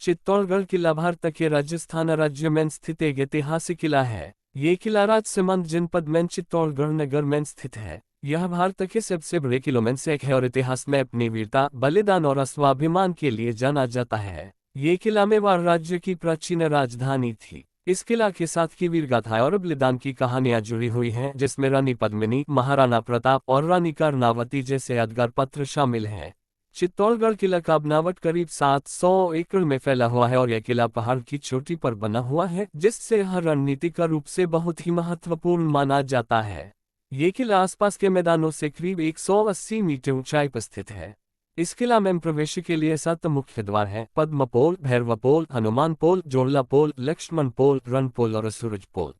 चित्तौड़गढ़ किला भारत के राजस्थान राज्य में स्थित एक ऐतिहासिक किला है। ये किला राजसमंद जनपद में चित्तौड़गढ़ नगर में स्थित है। यह भारत के सबसे बड़े किलों में से एक है और इतिहास में अपनी वीरता, बलिदान और स्वाभिमान के लिए जाना जाता है। ये किला मेवाड़ राज्य की प्राचीन राजधानी थी। इस किला के साथ की वीर गाथाएं और बलिदान की कहानियां जुड़ी हुई हैं, जिसमें रानी पद्मिनी, महाराणा प्रताप और रानी कर्णावती जैसे यादगार पत्र शामिल हैं। चित्तौड़गढ़ किला का बनावट करीब 700 एकड़ में फैला हुआ है और यह किला पहाड़ की चोटी पर बना हुआ है, जिससे यह रणनीतिक रूप से बहुत ही महत्वपूर्ण माना जाता है। ये किला आसपास के मैदानों से करीब 180 मीटर ऊंचाई पर स्थित है। इस किला में प्रवेश के लिए 7 मुख्य द्वार हैं: पद्म पोल, भैरव पोल, हनुमान पोल, जोड़ला पोल, लक्ष्मण पोल, रण पोल और सूरज पोल।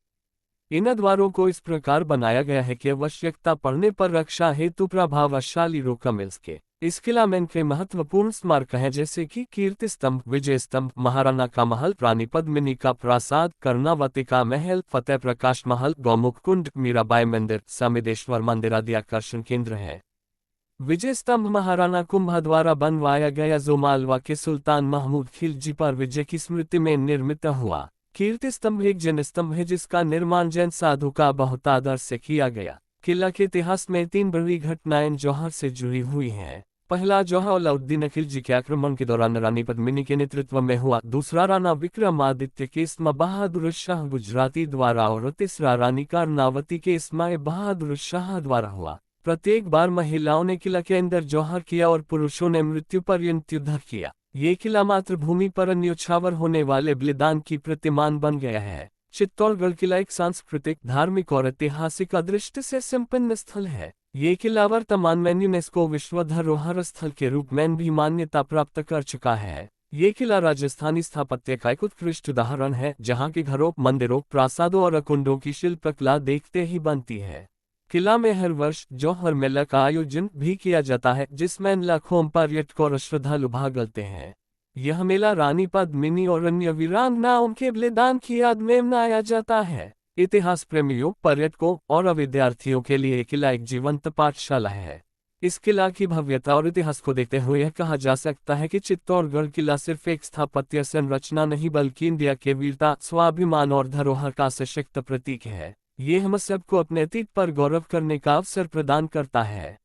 इन द्वारों को इस प्रकार बनाया गया है कि आवश्यकता पड़ने पर रक्षा हेतु प्रभावशाली रोका मिल सके। इस किला में कई महत्वपूर्ण स्मारक हैं, जैसे कि कीर्ति स्तंभ, विजय स्तंभ, महाराणा का महल, रानी पद्मिनी का प्रासाद, कर्णावती का महल, फतेह प्रकाश महल, गौमुख कुंड, मीराबाई मंदिर, समिदेश्वर मंदिर आदि आकर्षण केंद्र हैं। विजय स्तंभ महाराणा कुंभा द्वारा बनवाया गया, जो मालवा के सुल्तान महमूद खिलजी पर विजय की स्मृति में निर्मित हुआ। कीर्ति स्तंभ एक जैन स्तंभ है, जिसका निर्माण जैन साधु का बहुत आदर से किया गया। किला के इतिहास में 3 बड़ी घटनाएं जौहर से जुड़ी हुई हैं। पहला जौहर अलाउद्दीन खिलजी के आक्रमण के दौरान रानी पद्मिनी के नेतृत्व में हुआ। दूसरा राणा विक्रमादित्य के इस्मा बहादुर शाह गुजराती द्वारा और तीसरा रानी कर्णावती के इस्मा बहादुर शाह द्वारा हुआ। प्रत्येक बार महिलाओं ने किला के अंदर जौहर किया और पुरुषों ने मृत्यु पर्यंत युद्ध किया। ये किला मातृभूमि पर न्योछावर होने वाले बलिदान की प्रतिमान बन गया है। चित्तौड़गढ़ किला एक सांस्कृतिक, धार्मिक और ऐतिहासिक दृष्टि से संपन्न स्थल है। ये किला वर्तमान में यूनेस्को विश्व धरोहर स्थल के रूप में भी मान्यता प्राप्त कर चुका है। ये किला राजस्थानी स्थापत्य का एक उत्कृष्ट उदाहरण है, जहाँ के घरों, मंदिरों, प्रासादों और कुंडों की शिल्पकला देखते ही बनती है। किला में हर वर्ष जौहर मेला का आयोजन भी किया जाता है, जिसमें लाखों पर्यटक और श्रद्धालु भाग लेते हैं। यह मेला रानी पद्मिनी और अन्य वीरांगनाओं के बलिदान की याद में मनाया जाता है। इतिहास प्रेमियों, पर्यटकों और विद्यार्थियों के लिए किला एक जीवंत पाठशाला है। इस किला की भव्यता और इतिहास को देखते हुए यह कहा जा सकता है कि चित्तौड़गढ़ किला सिर्फ एक स्थापत्य संरचना नहीं, बल्कि इंडिया के वीरता, स्वाभिमान और धरोहर का सशक्त प्रतीक है। ये हम सबको अपने अतीत पर गौरव करने का अवसर प्रदान करता है।